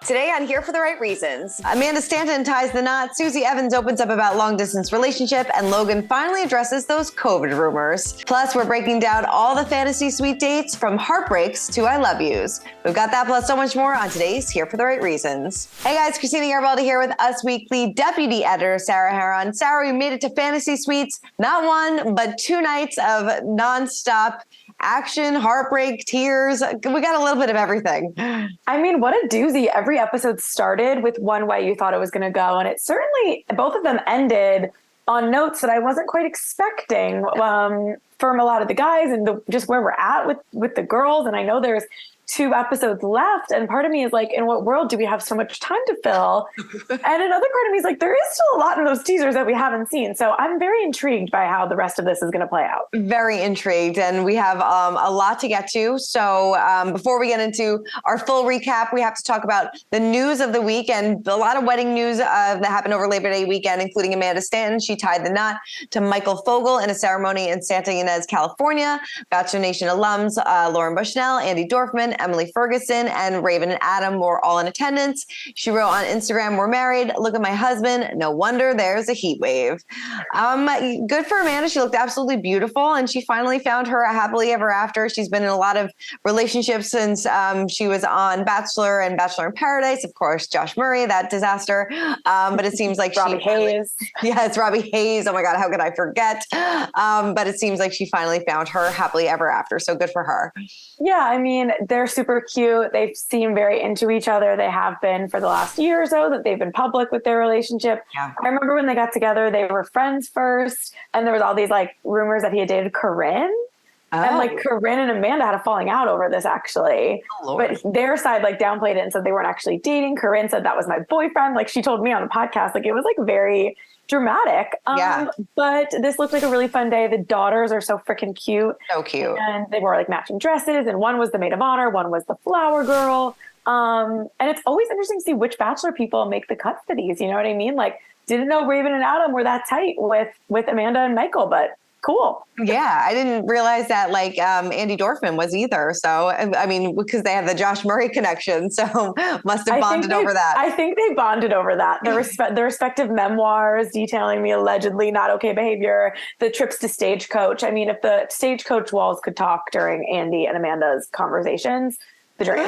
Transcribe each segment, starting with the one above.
Today on Here for the Right Reasons, Amanda Stanton ties the knot, Susie Evans opens up about long-distance relationship, and Logan finally addresses those COVID rumors. Plus, we're breaking down all the fantasy suite dates from heartbreaks to I love yous. We've got that plus so much more on today's Here for the Right Reasons. Hey guys, Christina Garibaldi here with Us Weekly Deputy Editor Sarah Heron. Sarah, we made it to fantasy suites, not one, but 2 nights of nonstop action, heartbreak, tears. We got a little bit of everything. I mean, what a doozy. Every episode started with one way you thought it was going to go. And it certainly, both of them ended on notes that I wasn't quite expecting from a lot of the guys and just where we're at with the girls. And I know there's 2 episodes left. And part of me is like, in what world do we have so much time to fill? And another part of me is like, there is still a lot in those teasers that we haven't seen. So I'm very intrigued by how the rest of this is going to play out. Very intrigued. And we have a lot to get to. So before we get into our full recap, we have to talk about the news of the week and a lot of wedding news that happened over Labor Day weekend, including Amanda Stanton. She tied the knot to Michael Fogle in a ceremony in Santa Ynez, California. Bachelor Nation alums Lauren Bushnell, Andy Dorfman, Emily Ferguson, and Raven and Adam were all in attendance. She wrote on Instagram, "We're married. Look at my husband. No wonder there's a heat wave." Good for Amanda. She looked absolutely beautiful, and she finally found her happily ever after. She's been in a lot of relationships since she was on Bachelor and Bachelor in Paradise. Of course, Josh Murray, that disaster. But it seems like Robbie Hayes. Yeah, it's Robbie Hayes. Oh my God, how could I forget? But it seems like she finally found her happily ever after. So good for her. Yeah, I mean, they're super cute. They seem very into each other. They have been for the last year or so that they've been public with their relationship. Yeah. I remember when they got together, they were friends first. And there was all these like rumors that he had dated Corinne. Oh. And like Corinne and Amanda had a falling out over this actually. Oh, but their side like downplayed it and said they weren't actually dating. Corinne said that was my boyfriend. Like she told me on a podcast, like it was like very dramatic. Yeah. But this looked like a really fun day. The daughters are so freaking cute. So cute. And they wore like matching dresses, and one was the maid of honor, one was the flower girl. And it's always interesting to see which Bachelor people make the cut for these. You know what I mean? Like, didn't know Raven and Adam were that tight with Amanda and Michael, but cool. Yeah, I didn't realize that like Andy Dorfman was either. So, I mean, because they have the Josh Murray connection. So must have bonded over that. I think they bonded over that. Their respective memoirs detailing the allegedly not okay behavior, the trips to Stagecoach. I mean, if the Stagecoach walls could talk during Andy and Amanda's conversations, the dream.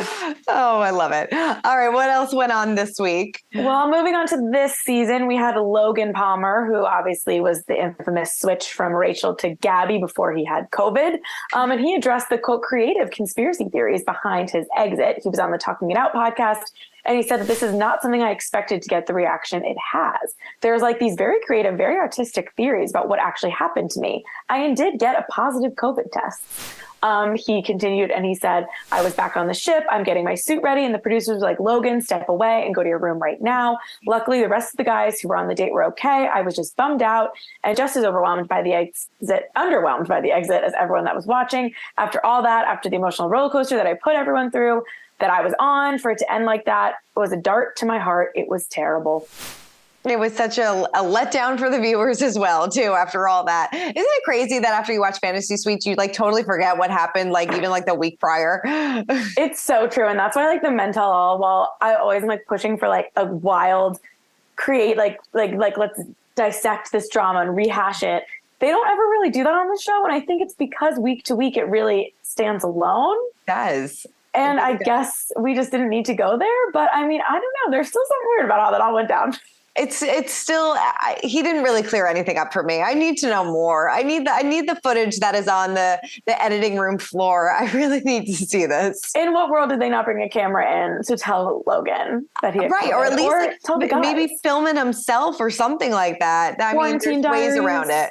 Oh, I love it. All right. What else went on this week? Well, moving on to this season, we had Logan Palmer, who obviously was the infamous switch from Rachel to Gabby before he had COVID. And he addressed the quote creative conspiracy theories behind his exit. He was on the Talking It Out podcast. And he said that this is not something I expected to get the reaction it has. There's like these very creative, very artistic theories about what actually happened to me. I did get a positive COVID test. He continued and he said, I was back on the ship. I'm getting my suit ready. And the producers were like, Logan, step away and go to your room right now. Luckily, the rest of the guys who were on the date were okay. I was just bummed out and just as underwhelmed by the exit as everyone that was watching. After all that, after the emotional roller coaster that I put everyone through, that I was on, for it to end like that, it was a dart to my heart. It was terrible. It was such a letdown for the viewers as well, too, after all that. Isn't it crazy that after you watch Fantasy Suites, you like totally forget what happened, like even like the week prior? It's so true. And that's why like the men tell all, well, I always am like pushing for like a wild like let's dissect this drama and rehash it. They don't ever really do that on the show. And I think it's because week to week, it really stands alone. It does. And I guess we just didn't need to go there. But I mean, I don't know. There's still something weird about how that all went down. It's still, he didn't really clear anything up for me. I need to know more. I need the footage that is on the editing room floor. I really need to see this. In what world did they not bring a camera in to tell Logan that he had right, or at least or tell the guys. Maybe film it himself or something like that. I mean, there's ways around it.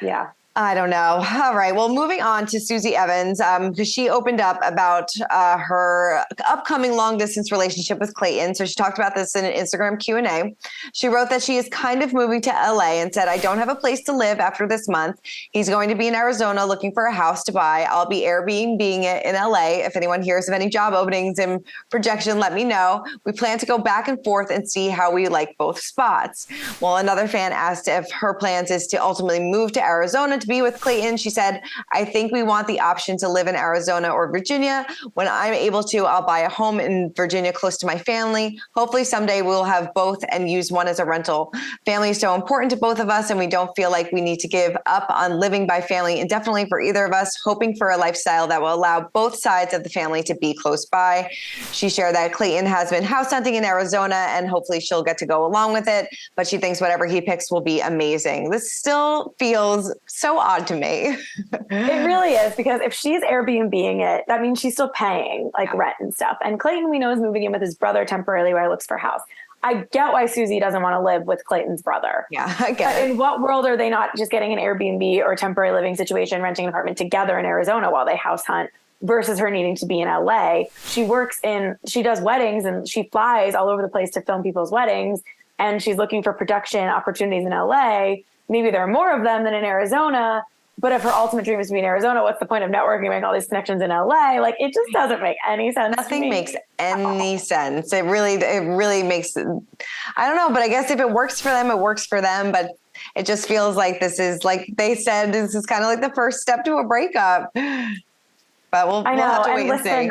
Yeah. I don't know. All right. Well, moving on to Susie Evans, because she opened up about her upcoming long distance relationship with Clayton. So she talked about this in an Instagram Q&A. She wrote that she is kind of moving to LA and said, I don't have a place to live after this month. He's going to be in Arizona looking for a house to buy. I'll be Airbnb-ing it in LA. If anyone hears of any job openings in projection, let me know. We plan to go back and forth and see how we like both spots. Well, another fan asked if her plans is to ultimately move to Arizona to be with Clayton. She said, I think we want the option to live in Arizona or Virginia. When I'm able to, I'll buy a home in Virginia close to my family. Hopefully someday we'll have both and use one as a rental. Family is so important to both of us, and we don't feel like we need to give up on living by family indefinitely for either of us, hoping for a lifestyle that will allow both sides of the family to be close by. She shared that Clayton has been house hunting in Arizona, and hopefully she'll get to go along with it, but she thinks whatever he picks will be amazing. This still feels so odd to me. It really is, because if she's Airbnb-ing it, that means she's still paying like rent and stuff. And Clayton, we know, is moving in with his brother temporarily while he looks for a house. I get why Susie doesn't want to live with Clayton's brother. Yeah, I get it. In what world are they not just getting an Airbnb or temporary living situation, renting an apartment together in Arizona while they house hunt, versus her needing to be in LA? She does weddings and she flies all over the place to film people's weddings, and she's looking for production opportunities in LA. Maybe there are more of them than in Arizona. But if her ultimate dream is to be in Arizona, what's the point of networking, making all these connections in LA? Like, it just doesn't make any sense. Nothing makes any sense. It really makes, I don't know, but I guess if it works for them, it works for them. But it just feels like this is, like they said, this is kind of like the first step to a breakup. But we'll have to wait and see.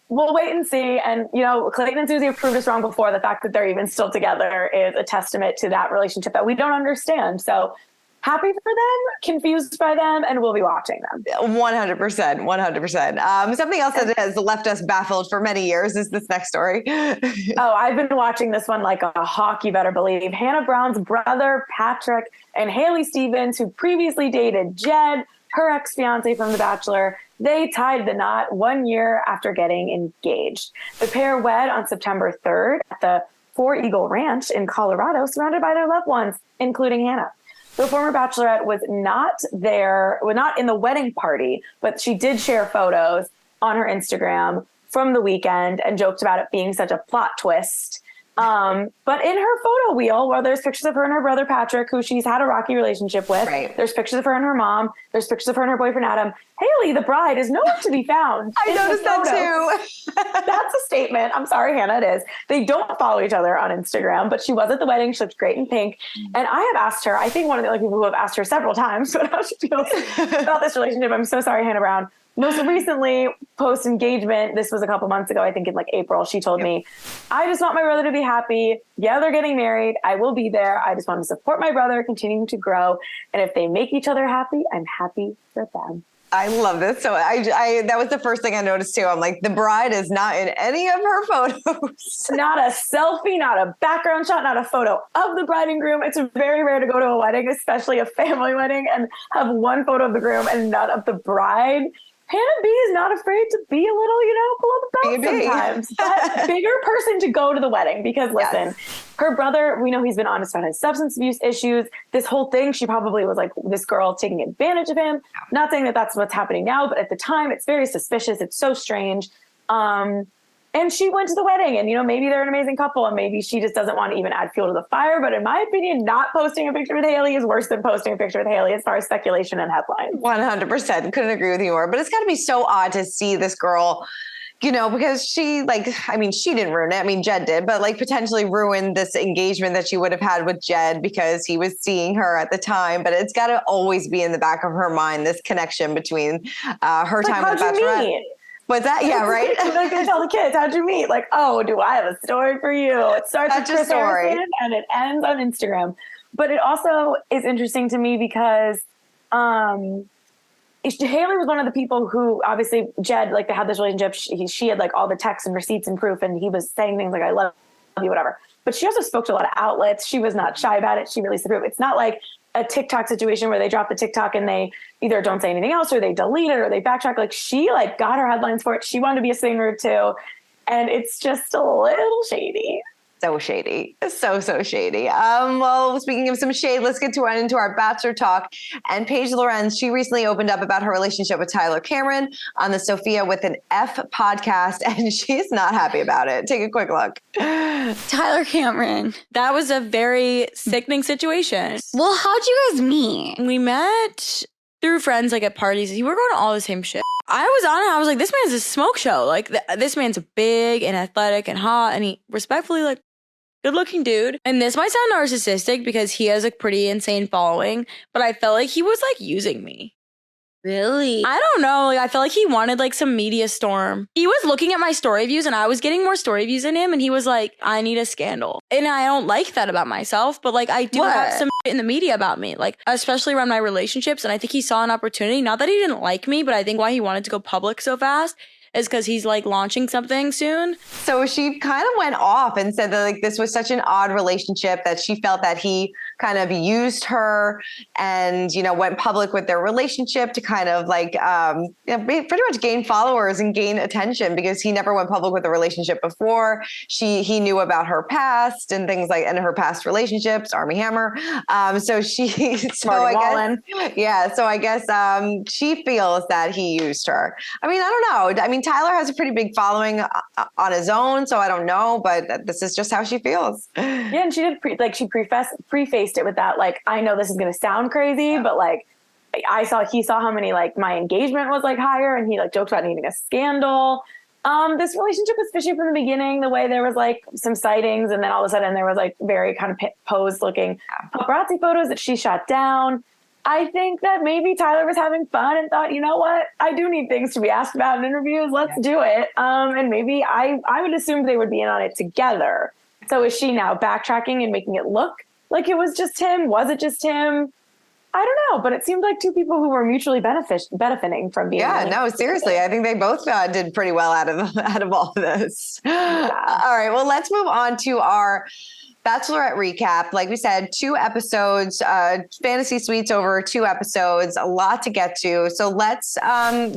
We'll wait and see. And, you know, Clayton and Susie have proved us wrong before. The fact that they're even still together is a testament to that relationship that we don't understand. So happy for them, confused by them, and we'll be watching them. 100%. 100%. Something else that has left us baffled for many years is this next story. Oh, I've been watching this one like a hawk, you better believe. Hannah Brown's brother, Patrick, and Haley Stevens, who previously dated Jed, her ex-fiance from The Bachelor, they tied the knot 1 year after getting engaged. The pair wed on September 3rd at the Four Eagle Ranch in Colorado, surrounded by their loved ones, including Hannah. The former Bachelorette was not in the wedding party, but she did share photos on her Instagram from the weekend and joked about it being such a plot twist. But in her photo wheel, where there's pictures of her and her brother Patrick, who she's had a rocky relationship with, right. There's pictures of her and her mom, there's pictures of her and her boyfriend Adam. Haley, the bride, is nowhere to be found. I noticed that too. That's a statement. I'm sorry, Hannah, it is. They don't follow each other on Instagram, but she was at the wedding. She looked great in pink. And I have asked her, I think one of the only people who have asked her several times about how she feels about this relationship. I'm so sorry, Hannah Brown. Most recently, post-engagement, this was a couple months ago, I think in like April, she told me, I just want my brother to be happy. Yeah, they're getting married. I will be there. I just want to support my brother, continuing to grow. And if they make each other happy, I'm happy for them. I love this. So I that was the first thing I noticed too. I'm like, the bride is not in any of her photos. Not a selfie, not a background shot, not a photo of the bride and groom. It's very rare to go to a wedding, especially a family wedding, and have one photo of the groom and none of the bride. Hannah B is not afraid to be a little, below the belt sometimes. But bigger person to go to the wedding, because listen, her brother, we know he's been honest about his substance abuse issues. This whole thing, she probably was like, this girl taking advantage of him. Not saying that that's what's happening now, but at the time, it's very suspicious. It's so strange. And she went to the wedding, and, maybe they're an amazing couple, and maybe she just doesn't want to even add fuel to the fire. But in my opinion, not posting a picture with Haley is worse than posting a picture with Haley as far as speculation and headlines. 100%. Couldn't agree with you more. But it's got to be so odd to see this girl, because she she didn't ruin it. Jed did, but potentially ruined this engagement that she would have had with Jed because he was seeing her at the time. But it's got to always be in the back of her mind, this connection between her time with Bachelorette. What's that? Yeah, right? Like they tell the kids, how'd you meet? Like, oh, do I have a story for you? It starts with Chris Harrison and it ends on Instagram. But it also is interesting to me because Haley was one of the people who, obviously, Jed, they had this relationship. She had all the texts and receipts and proof, and he was saying things like, I love you, whatever. But she also spoke to a lot of outlets. She was not shy about it. She released the proof. It's not like a TikTok situation where they drop the TikTok and they either don't say anything else or they delete it or they backtrack. She got her headlines for it. She wanted to be a singer too. And it's just a little shady. So shady. So shady. Well, speaking of some shade, let's get into our Bachelor talk. And Paige Lorenz, she recently opened up about her relationship with Tyler Cameron on the Sophia with an F podcast, and she's not happy about it. Take a quick look. Tyler Cameron. That was a very sickening situation. Well, how'd you guys meet? We met through friends, at parties. We were going to all the same shit. I was on it. I was like, this man's a smoke show. This man's big and athletic and hot, and he respectfully, good looking dude. And this might sound narcissistic because he has a pretty insane following, but I felt like he was like using me. Really? I don't know. Like, I felt like he wanted like some media storm. He was looking at my story views and I was getting more story views than him. And he was like, I need a scandal. And I don't like that about myself, but like I do have some shit in the media about me, like especially around my relationships. And I think he saw an opportunity. Not that he didn't like me, but I think why he wanted to go public so fast is because he's like launching something soon. So she kind of went off and said that like this was such an odd relationship that she felt that he kind of used her and, you know, went public with their relationship to kind of like, pretty much gain followers and gain attention because he never went public with a relationship before. He knew about her past and things like, and her past relationships, Army Hammer. So I guess she feels that he used her. I mean, I don't know. I mean, Tyler has a pretty big following on his own, so I don't know, but this is just how she feels. Yeah, and she did prefaced it with that, like, I know this is going to sound crazy, but like, he saw how many, like, my engagement was like higher, and he like joked about needing a scandal. This relationship was fishy from the beginning, the way there was like some sightings, and then all of a sudden there was like very kind of posed looking paparazzi photos that she shot down. I think that maybe Tyler was having fun and thought, you know what, I do need things to be asked about in interviews. Let's do it. And maybe I would assume they would be in on it together. So is she now backtracking and making it look like it was just him? Was it just him? I don't know, but it seemed like two people who were mutually benefiting from being. Yeah, no, seriously. I think they both did pretty well out of all of this. Yeah. All right, well, let's move on to our Bachelorette recap. Like we said, 2 episodes, fantasy suites over 2 episodes, a lot to get to. So let's, Avon,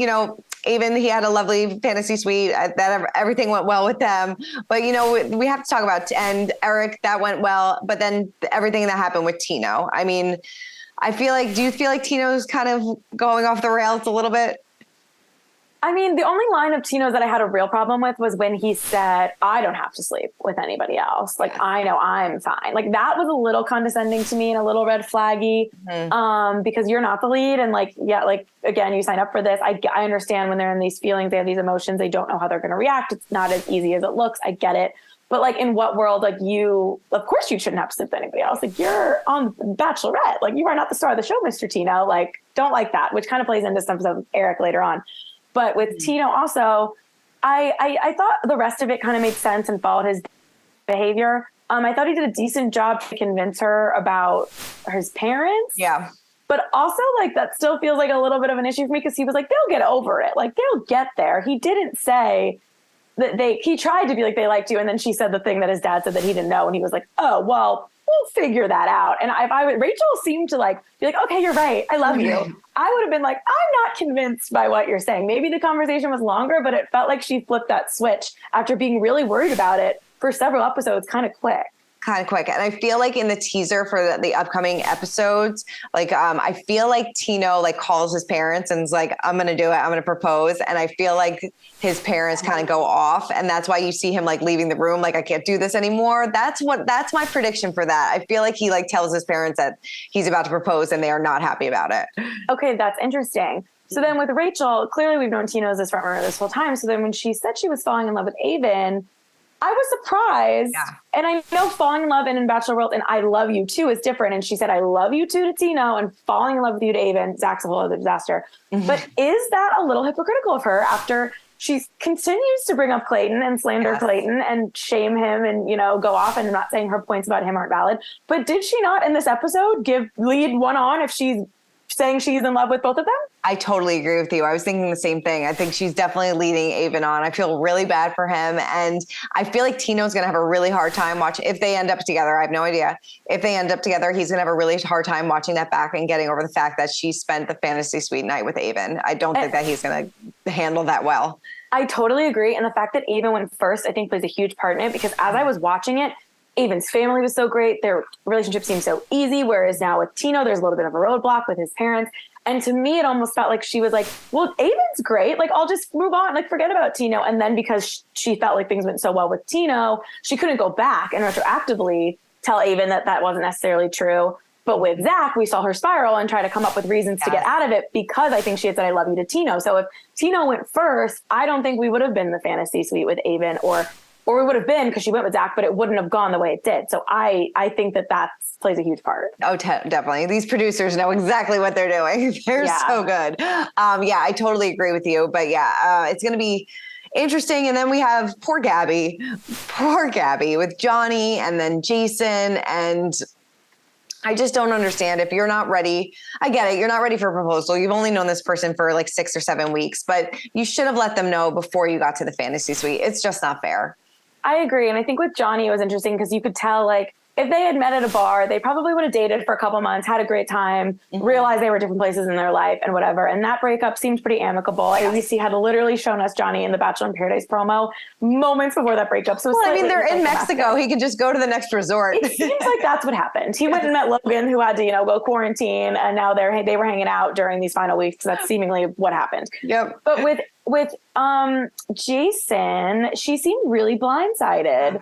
he had a lovely fantasy suite that everything went well with them. But, you know, we have to talk about, and Eric, that went well. But then everything that happened with Tino. I mean, do you feel like Tino's kind of going off the rails a little bit? I mean, the only line of Tino's that I had a real problem with was when he said, I don't have to sleep with anybody else. Like, I know I'm fine. Like, that was a little condescending to me and a little red flaggy, because you're not the lead. And like, yeah, like, again, you sign up for this. I understand when they're in these feelings, they have these emotions, they don't know how they're going to react. It's not as easy as it looks. I get it. But like, in what world, like, of course you shouldn't have to sleep with anybody else. Like, you're on Bachelorette. Like, you are not the star of the show, Mr. Tino. Like, don't like that, which kind of plays into some of Eric later on. But with Tino also, I thought the rest of it kind of made sense and followed his behavior. I thought he did a decent job to convince her about his parents. Yeah. But also, like, that still feels like a little bit of an issue for me because he was like, they'll get over it. Like, they'll get there. He didn't say that he tried to be like, they liked you. And then she said the thing that his dad said that he didn't know. And he was like, oh, well, we'll figure that out. And Rachel seemed to like be like, okay, you're right. I love you. I would have been like, I'm not convinced by what you're saying. Maybe the conversation was longer, but it felt like she flipped that switch after being really worried about it for several episodes kind of quick. And I feel like in the teaser for the upcoming episodes, like, I feel like Tino like calls his parents and is like, I'm going to do it. I'm going to propose. And I feel like his parents kind of go off. And that's why you see him like leaving the room. Like, I can't do this anymore. That's my prediction for that. I feel like he like tells his parents that he's about to propose and they are not happy about it. Okay. That's interesting. So then with Rachel, clearly we've known Tino as this front runner this whole time. So then when she said she was falling in love with Avon, I was surprised. Yeah. And I know falling in love in Bachelor World and I love you too is different. And she said, I love you too to Tino and falling in love with you to Avon. Zach's a whole other disaster. Mm-hmm. But is that a little hypocritical of her after she continues to bring up Clayton and slander Clayton and shame him and, you know, go off, and I'm not saying her points about him aren't valid, but did she not in this episode lead one on if she's saying she's in love with both of them? I totally agree with you. I was thinking the same thing. I think she's definitely leading Avon on. I feel really bad for him. And I feel like Tino's going to have a really hard time watching if they end up together. I have no idea. If they end up together, he's going to have a really hard time watching that back and getting over the fact that she spent the fantasy suite night with Avon. I don't think that he's going to handle that well. I totally agree. And the fact that Avon went first, I think plays a huge part in it, because as I was watching it, Avon's family was so great. Their relationship seemed so easy. Whereas now with Tino, there's a little bit of a roadblock with his parents. And to me, it almost felt like she was like, well, Avon's great. Like, I'll just move on. Like, forget about Tino. And then because she felt like things went so well with Tino, she couldn't go back and retroactively tell Avon that wasn't necessarily true. But with Zach, we saw her spiral and try to come up with reasons to get out of it, because I think she had said, I love you to Tino. So if Tino went first, I don't think we would have been in the fantasy suite with Avon, or or we would have been because she went with Zach, but it wouldn't have gone the way it did. So I think that plays a huge part. Oh, definitely. These producers know exactly what they're doing. They're so good. I totally agree with you. But it's going to be interesting. And then we have poor Gabby with Johnny and then Jason. And I just don't understand if you're not ready. I get it. You're not ready for a proposal. You've only known this person for like 6 or 7 weeks, but you should have let them know before you got to the fantasy suite. It's just not fair. I agree. And I think with Johnny, it was interesting because you could tell, like, if they had met at a bar, they probably would have dated for a couple months, had a great time, realized they were different places in their life and whatever. And that breakup seemed pretty amicable. Yes. ABC had literally shown us Johnny in the Bachelor in Paradise promo moments before that breakuke. So they're in Mexico. He could just go to the next resort. It seems like that's what happened. He went and met Logan, who had to, go quarantine, and now they were hanging out during these final weeks. That's seemingly what happened. Yep. But with Jason, she seemed really blindsided.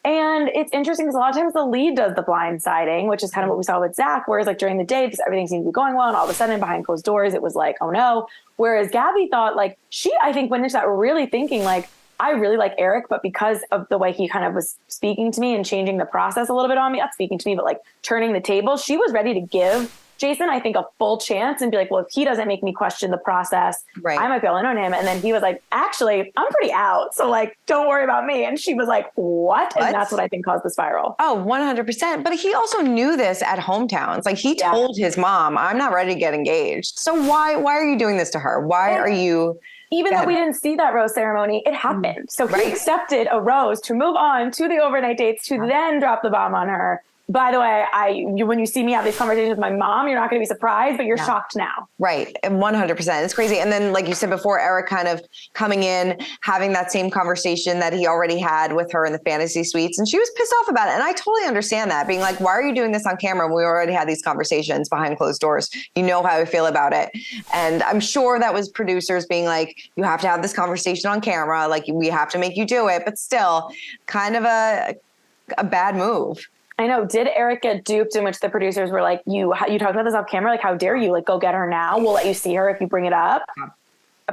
And it's interesting because a lot of times the lead does the blindsiding, which is kind of what we saw with Zach, whereas like during the day, because everything seemed to be going well, and all of a sudden behind closed doors, it was like, oh no. Whereas Gabby thought like I think went into that really thinking like, I really like Eric, but because of the way he kind of was speaking to me and changing the process a little bit on me, not speaking to me, but like turning the table, she was ready to give Jason, I think, a full chance and be like, well, if he doesn't make me question the process, I might be able to on him. And then he was like, actually, I'm pretty out. So like, don't worry about me. And she was like, what? And that's what I think caused the spiral. Oh, 100%. But he also knew this at hometowns. Like he told his mom, I'm not ready to get engaged. So why are you doing this to her? Why are you... Even though we didn't see that rose ceremony, it happened. So he accepted a rose to move on to the overnight dates to then drop the bomb on her. By the way, when you see me have these conversations with my mom, you're not going to be surprised, but you're shocked now. Right. And 100%. It's crazy. And then, like you said before, Eric kind of coming in, having that same conversation that he already had with her in the fantasy suites. And she was pissed off about it. And I totally understand that, being like, why are you doing this on camera when we already had these conversations behind closed doors? You know how I feel about it. And I'm sure that was producers being like, you have to have this conversation on camera. Like, we have to make you do it. But still, kind of a bad move. I know. Did Eric get duped in which the producers were like, you talked about this off camera? Like, how dare you? Like, go get her now. We'll let you see her if you bring it up.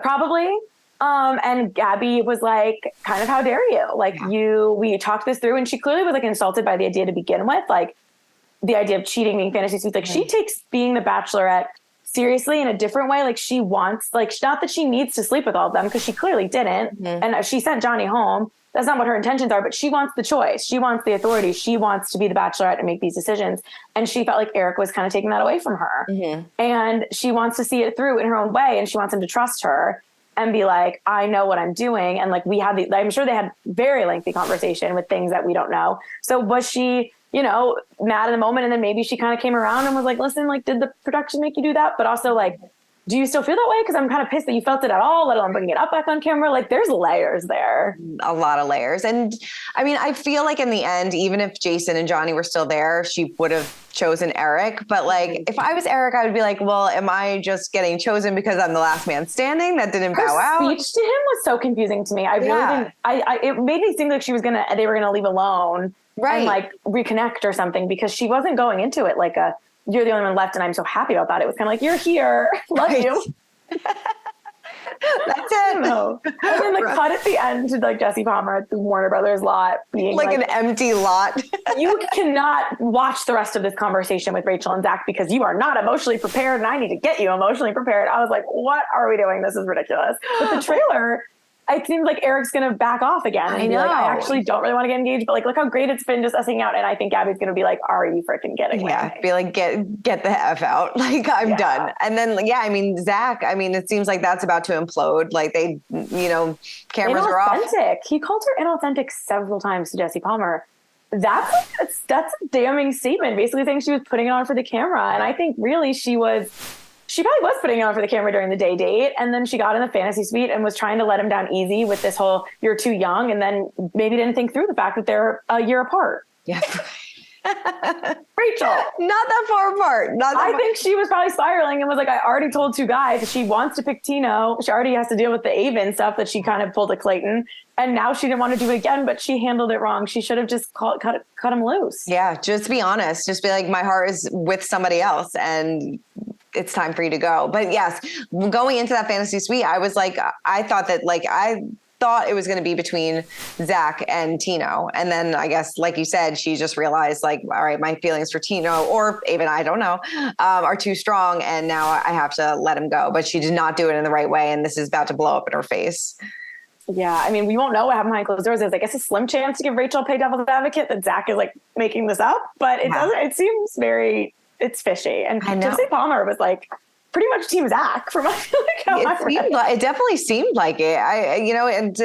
Probably. And Gabby was like, kind of, how dare you? Like we talked this through, and she clearly was like insulted by the idea to begin with. Like the idea of cheating, being fantasy suites. Like she takes being the Bachelorette seriously in a different way. Like she wants, like, not that she needs to sleep with all of them, because she clearly didn't. And she sent Johnny home. That's not what her intentions are, but she wants the choice. She wants the authority. She wants to be the Bachelorette and make these decisions. And she felt like Eric was kind of taking that away from her. And she wants to see it through in her own way. And she wants him to trust her and be like, I know what I'm doing. And like, I'm sure they had very lengthy conversation with things that we don't know. So was she, mad in the moment? And then maybe she kind of came around and was like, listen, like, did the production make you do that? But also like, do you still feel that way? Because I'm kind of pissed that you felt it at all, let alone bringing it up back on camera. Like, there's layers there. A lot of layers. And I mean, I feel like in the end, even if Jason and Johnny were still there, she would have chosen Eric. But like, if I was Eric, I would be like, well, am I just getting chosen because I'm the last man standing that didn't bow out? Her speech to him was so confusing to me. I really didn't. It made me think like they were gonna leave alone and like reconnect or something, because she wasn't going into it like you're the only one left and I'm so happy about that. It was kind of like, you're here. Love you. That's it. No. And then like cut at the end to like Jesse Palmer at the Warner Brothers lot being like an empty lot. You cannot watch the rest of this conversation with Rachel and Zach because you are not emotionally prepared and I need to get you emotionally prepared. I was like, what are we doing? This is ridiculous. But the trailer, it seems like Eric's going to back off again and be like, I actually don't really want to get engaged, but like, look how great it's been just us hanging out. And I think Gabby's going to be like, are you freaking kidding me? Yeah. Be like, get the F out. Like, I'm done. And then, Zach, it seems like that's about to implode. Like they, cameras are off. He called her inauthentic several times to Jesse Palmer. That's a damning statement, basically saying she was putting it on for the camera. And I think really she probably was putting it on for the camera during the day date. And then she got in the fantasy suite and was trying to let him down easy with this whole, you're too young. And then maybe didn't think through the fact that they're a year apart. Yeah. Rachel. Not that far apart. I think she was probably spiraling and was like, I already told 2 guys she wants to pick Tino. She already has to deal with the Avon stuff that she kind of pulled at Clayton. And now she didn't want to do it again, but she handled it wrong. She should have just cut him loose. Yeah. Just be honest. Just be like, my heart is with somebody else. And it's time for you to go. But yes, going into that fantasy suite, I was like, I thought that like thought it was going to be between Zach and Tino. And then I guess, like you said, she just realized like, all right, my feelings for Tino, or even I don't know, are too strong. And now I have to let him go. But she did not do it in the right way. And this is about to blow up in her face. Yeah, I mean, we won't know what happened behind closed doors. There's, I guess, a slim chance to give Rachel pay devil's advocate that Zach is like making this up, but it doesn't. It seems it's fishy. And Jesse Palmer was like pretty much team Zach from it definitely seemed like it. And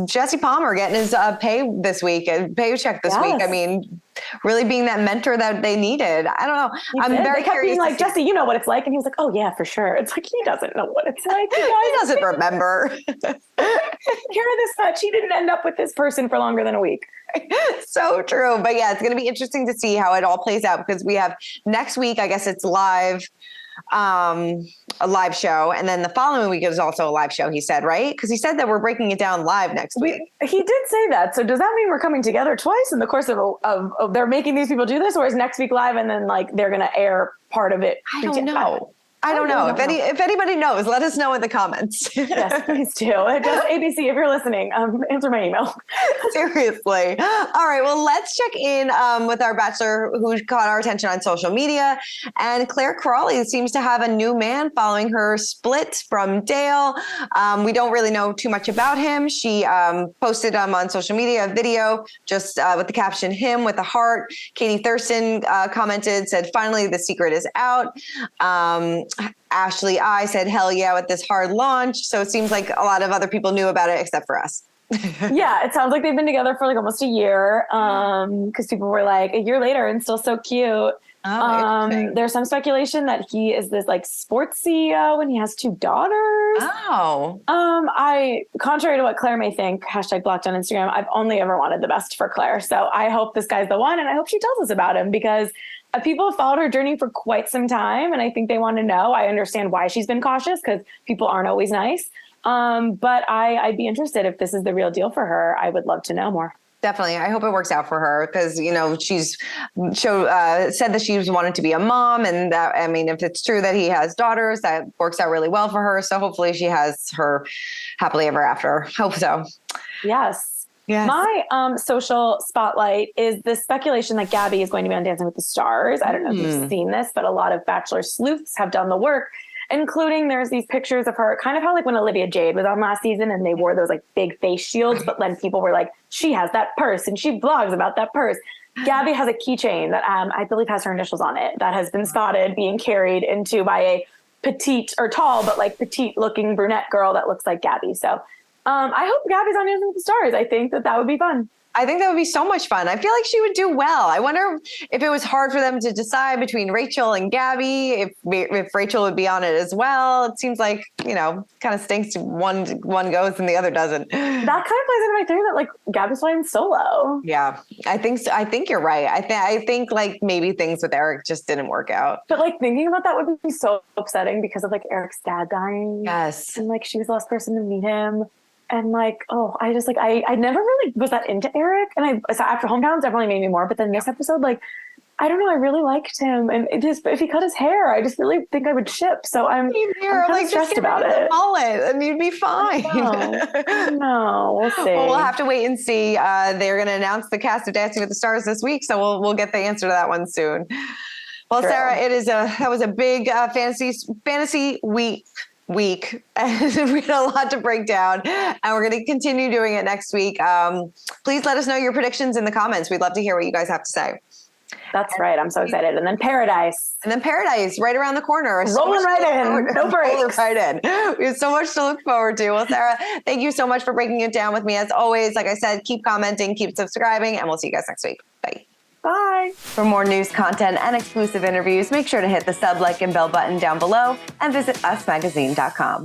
Jesse Palmer getting his paycheck this week. I mean, really being that mentor that they needed. I don't know. They kept being like, Jesse, you know what it's like. And he was like, oh yeah, for sure. It's like, he doesn't know what it's like. He doesn't remember. Hear this much. He didn't end up with this person for longer than a week. So true. But yeah, it's going to be interesting to see how it all plays out, because we have next week, I guess it's live, a live show. And then the following week is also a live show, he said, right? Because he said that we're breaking it down live next week. He did say that. So does that mean we're coming together twice in the course of they're making these people do this, or is next week live and then like they're going to air part of it? I don't know. I don't know. If anybody knows, let us know in the comments. Yes, please do. Just ABC, if you're listening, answer my email. Seriously. All right. Well, let's check in with our Bachelor who caught our attention on social media. And Claire Crawley seems to have a new man following her split from Dale. We don't really know too much about him. She posted on social media a video just with the caption, him with a heart. Katie Thurston commented, said, finally, the secret is out. Ashley I said, hell yeah, with this hard launch. So it seems like a lot of other people knew about it except for us. Yeah, it sounds like they've been together for like almost a year, because people were like, a year later and still so cute. There's some speculation that he is this like sports CEO and he has 2 daughters. Contrary to what Claire may think, #blocked on Instagram, I've only ever wanted the best for Claire. So I hope this guy's the one, and I hope she tells us about him, because people have followed her journey for quite some time, and I think they want to know. I understand why she's been cautious, because people aren't always nice. But I'd be interested if this is the real deal for her. I would love to know more. Definitely. I hope it works out for her, because, she's said that she was wanted to be a mom, and that, I mean, if it's true that he has daughters, that works out really well for her. So hopefully she has her happily ever after. Hope so. Yes. Yes. My social spotlight is the speculation that Gabby is going to be on Dancing with the Stars. I don't know if you've seen this, but a lot of Bachelor sleuths have done the work, including there's these pictures of her, kind of how like when Olivia Jade was on last season and they wore those like big face shields, but then people were like, she has that purse and she blogs about that purse. Gabby has a keychain that I believe has her initials on it that has been spotted being carried into by a petite or tall, but like petite looking brunette girl that looks like Gabby. So I hope Gabby's on Dancing with the Stars. I think that would be fun. I think that would be so much fun. I feel like she would do well. I wonder if it was hard for them to decide between Rachel and Gabby, if Rachel would be on it as well. It seems like, kind of stinks. One goes and the other doesn't. That kind of plays into my theory that like Gabby's flying solo. Yeah, I think so. I think you're right. I think like maybe things with Eric just didn't work out. But like thinking about that would be so upsetting because of like Eric's dad dying. Yes. And like she was the last person to meet him. And like, I just like, I never really was that into Eric. And after Hometowns definitely made me more. But then this episode, like, I don't know, I really liked him. And if he cut his hair, I just really think I would ship. So I'm kind of stressed about it. Mullet and you'd be fine. No, we'll see. Well, we'll have to wait and see. They're going to announce the cast of Dancing with the Stars this week. So we'll get the answer to that one soon. Well, True. Sarah, that was a big fantasy week and we had a lot to break down, and we're going to continue doing it next week. Please let us know your predictions in the comments. We'd love to hear what you guys have to say. That's right. I'm so excited. And then Paradise right around the corner. Rolling right in. No breaks. Right in. We have so much to look forward to. Well, Sarah, thank you so much for breaking it down with me. As always, like I said, keep commenting, keep subscribing, and we'll see you guys next week. Bye. Bye. For more news, content, and exclusive interviews, make sure to hit the sub, like, and bell button down below and visit usmagazine.com.